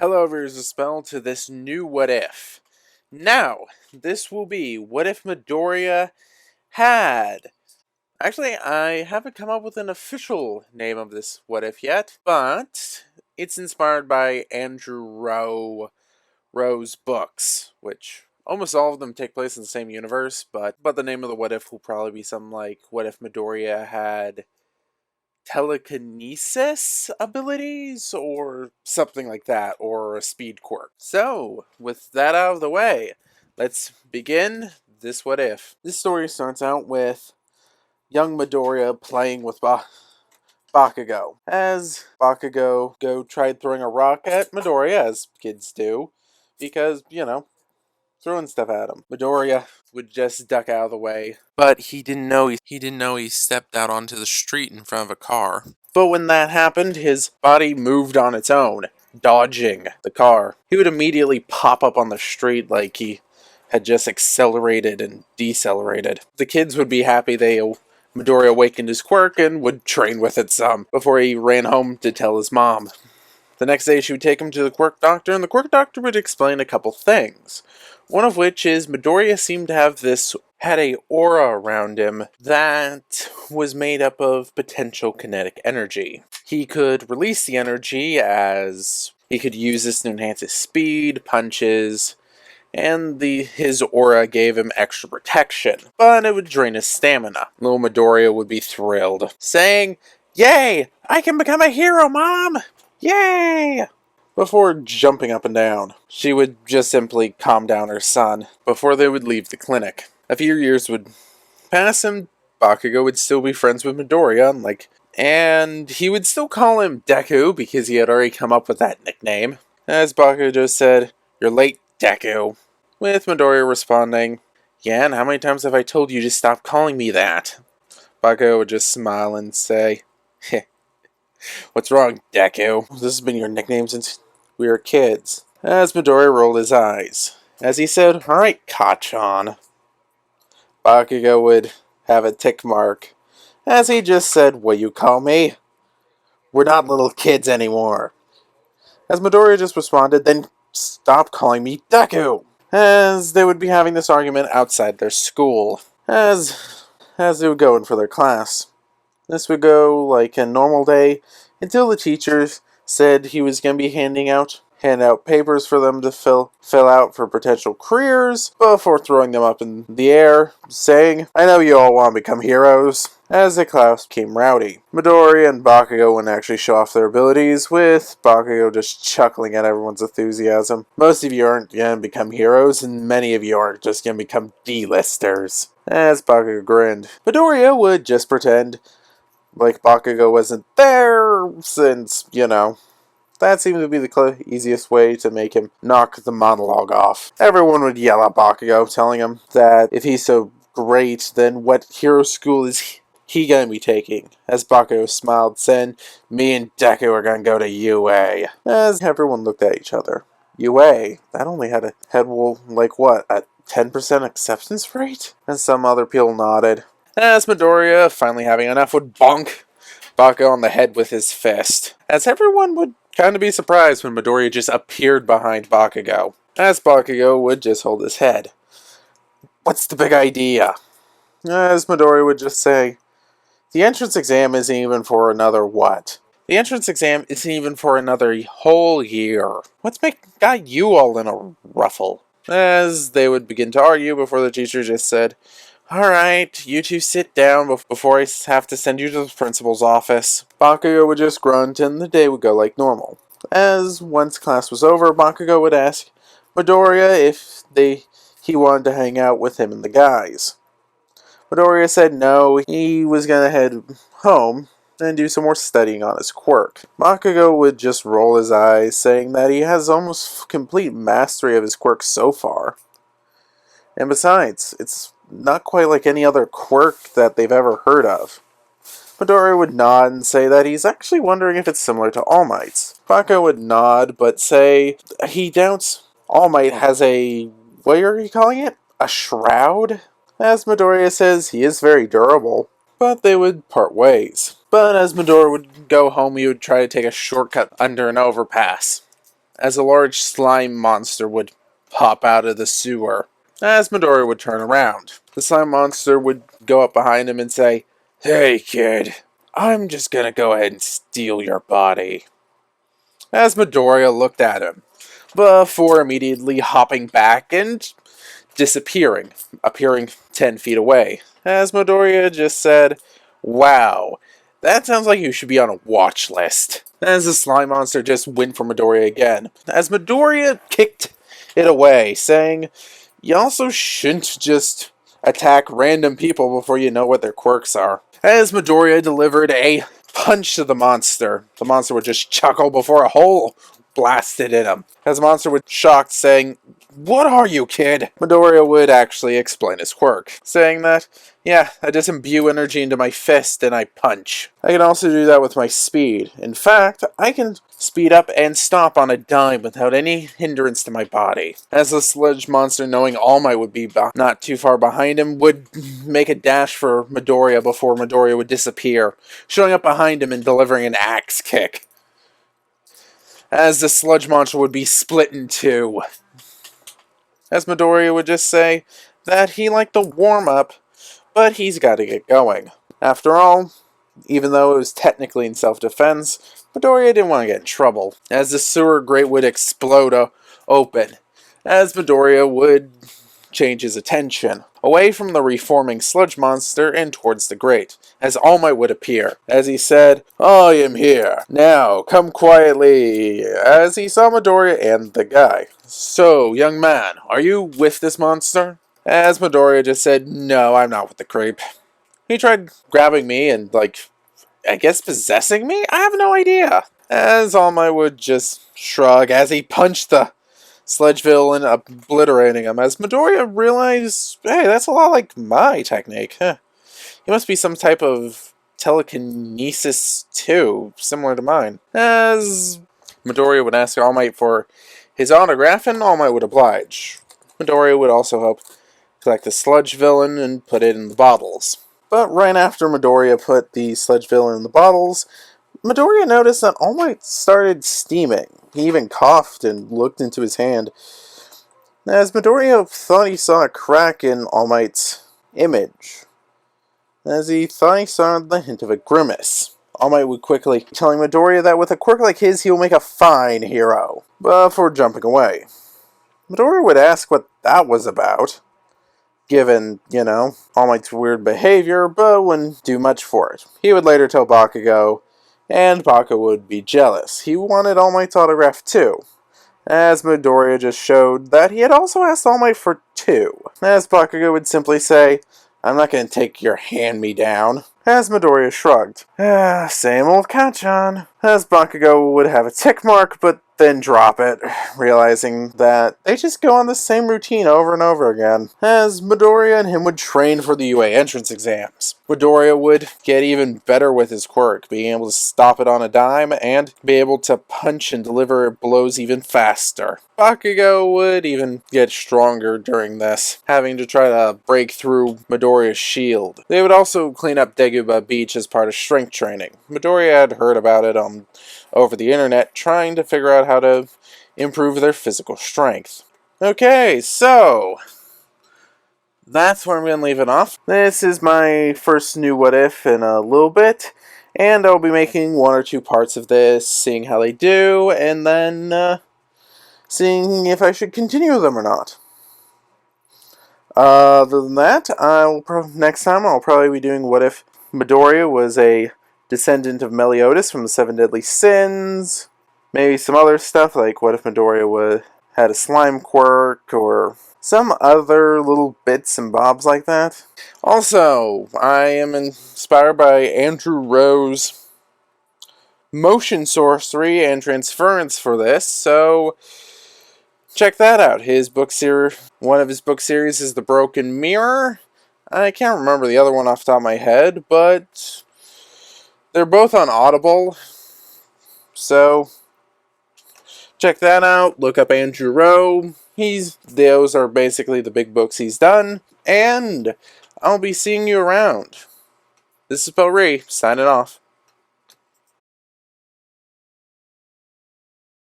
Hello, viewers of Spell, to this new What If. Now, this will be What If Midoriya had. Actually, I haven't come up with an official name of this What If yet, but it's inspired by Andrew Rowe's books, which almost all of them take place in the same universe, but the name of the What If will probably be something like What If Midoriya had telekinesis abilities or something like that, or a speed quirk. So, with that out of the way, let's begin this What If. This story starts out with young Midoriya playing with Bakugo. As Bakugo tried throwing a rock at Midoriya, as kids do, because, throwing stuff at him. Midoriya would just duck out of the way, but he didn't know he stepped out onto the street in front of a car. But when that happened, his body moved on its own, dodging the car. He would immediately pop up on the street like he had just accelerated and decelerated. The kids would be happy Midoriya awakened his quirk and would train with it some before he ran home to tell his mom. The next day she would take him to the quirk doctor, and the quirk doctor would explain a couple things. One of which is Midoriya seemed to had a aura around him that was made up of potential kinetic energy. He could release the energy as he could use this to enhance his speed, punches, and his aura gave him extra protection, but it would drain his stamina. Little Midoriya would be thrilled, saying, "Yay! I can become a hero, Mom! Yay!" Before jumping up and down. She would just simply calm down her son before they would leave the clinic. A few years would pass and Bakugo would still be friends with Midoriya, and he would still call him Deku because he had already come up with that nickname. As Bakugo just said, "You're late, Deku," with Midoriya responding, "Yeah, and how many times have I told you to stop calling me that?" Bakugo would just smile and say, "Heh. What's wrong, Deku? This has been your nickname since we were kids." As Midoriya rolled his eyes. As he said, "Alright, Kachan." Bakugo would have a tick mark. As he just said, "What you call me? We're not little kids anymore." As Midoriya just responded, "Then stop calling me Deku." As they would be having this argument outside their school. As they would go in for their class. This would go like a normal day until the teacher said he was going to be hand out papers for them to fill out for potential careers before throwing them up in the air, saying, "I know you all want to become heroes." As the class became rowdy, Midoriya and Bakugo wouldn't actually show off their abilities, with Bakugo just chuckling at everyone's enthusiasm. "Most of you aren't going to become heroes, and many of you are just going to become D-listers." As Bakugo grinned, Midoriya would just pretend like Bakugo wasn't there, since, that seemed to be the easiest way to make him knock the monologue off. Everyone would yell at Bakugo, telling him that if he's so great, then what hero school is he gonna be taking? As Bakugo smiled, saying, "Me and Deku are gonna go to UA." As everyone looked at each other. UA? That only had a 10% acceptance rate? And some other people nodded. As Midoriya, finally having enough, would bonk Bakugo on the head with his fist. As everyone would kind of be surprised when Midoriya just appeared behind Bakugo. As Bakugo would just hold his head. "What's the big idea?" As Midoriya would just say, "The entrance exam isn't even for another what? The entrance exam isn't even for another whole year. What's got you all in a ruffle?" As they would begin to argue before the teacher just said, "Alright, you two sit down before I have to send you to the principal's office." Bakugo would just grunt and the day would go like normal. As once class was over, Bakugo would ask Midoriya if he wanted to hang out with him and the guys. Midoriya said no, he was gonna head home and do some more studying on his quirk. Bakugo would just roll his eyes, saying that he has almost complete mastery of his quirk so far. And besides, it's not quite like any other quirk that they've ever heard of. Midoriya would nod and say that he's actually wondering if it's similar to All Might's. Bakugo would nod, but say he doubts All Might has what are you calling it? A shroud? As Midoriya says, he is very durable. But they would part ways. But as Midoriya would go home, he would try to take a shortcut under an overpass. as a large slime monster would pop out of the sewer. As Midoriya would turn around, the slime monster would go up behind him and say, "Hey kid, I'm just gonna go ahead and steal your body." As Midoriya looked at him, before immediately hopping back and disappearing, appearing 10 feet away. As Midoriya just said, "Wow, that sounds like you should be on a watch list." As the slime monster just went for Midoriya again. As Midoriya kicked it away, saying, "You also shouldn't just attack random people before you know what their quirks are." As Midoriya delivered a punch to the monster would just chuckle before a hole blasted in him. As the monster was shocked, saying, "What are you, kid?" Midoriya would actually explain his quirk, saying that, "Yeah, I just imbue energy into my fist and I punch. I can also do that with my speed. In fact, I can speed up and stop on a dime without any hindrance to my body." As the sludge monster, knowing All Might would be not too far behind him, would make a dash for Midoriya before Midoriya would disappear, showing up behind him and delivering an axe kick. As the sludge monster would be split in two. As Midoriya would just say that he liked the warm-up, but he's got to get going. After all, even though it was technically in self-defense, Midoriya didn't want to get in trouble. As the sewer grate would explode open, as Midoriya would change his attention away from the reforming sludge monster and towards the grate, as All Might would appear. As he said, "I am here. Now, come quietly," as he saw Midoriya and the guy. "So, young man, are you with this monster?" As Midoriya just said, "No, I'm not with the creep. He tried grabbing me and, I guess possessing me? I have no idea." As All Might would just shrug as he punched the sludge villain, obliterating him. As Midoriya realized, hey, that's a lot like my technique. Huh. He must be some type of telekinesis too, similar to mine. As Midoriya would ask All Might for his autograph, and All Might would oblige. Midoriya would also help collect the sludge villain and put it in the bottles. But right after Midoriya put the sludge villain in the bottles, Midoriya noticed that All Might started steaming. He even coughed and looked into his hand. As Midoriya thought he saw a crack in All Might's image. As he thought he saw the hint of a grimace. All Might would quickly telling Midoriya that with a quirk like his, he will make a fine hero. Before jumping away. Midoriya would ask what that was about. Given, All Might's weird behavior, but wouldn't do much for it. He would later tell Bakugo, and Bakugo would be jealous. He wanted All Might's autograph too. As Midoriya just showed that he had also asked All Might for two. As Bakugo would simply say, "I'm not going to take your hand-me-down." As Midoriya shrugged. Same old Kacchan. As Bakugo would have a tick mark, but then drop it, realizing that they just go on the same routine over and over again. As Midoriya and him would train for the UA entrance exams. Midoriya would get even better with his quirk, being able to stop it on a dime and be able to punch and deliver blows even faster. Bakugo would even get stronger during this, having to try to break through Midoriya's shield. They would also clean up Deguba Beach as part of strength training. Midoriya had heard about it over the internet, trying to figure out how to improve their physical strength. Okay, so that's where I'm going to leave it off. This is my first new What If in a little bit, and I'll be making 1 or 2 parts of this, seeing how they do, and then seeing if I should continue them or not. Other than that, next time I'll probably be doing What If Midoriya was a descendant of Meliodas from the 7 Deadly Sins. Maybe some other stuff, like what if Midoriya had a slime quirk, or some other little bits and bobs like that. Also, I am inspired by Andrew Rowe's motion sorcery and transference for this, so check that out. One of his book series is The Broken Mirror. I can't remember the other one off the top of my head, but they're both on Audible, so check that out. Look up Andrew Rowe. Those are basically the big books he's done, and I'll be seeing you around. This is Ree, signing off.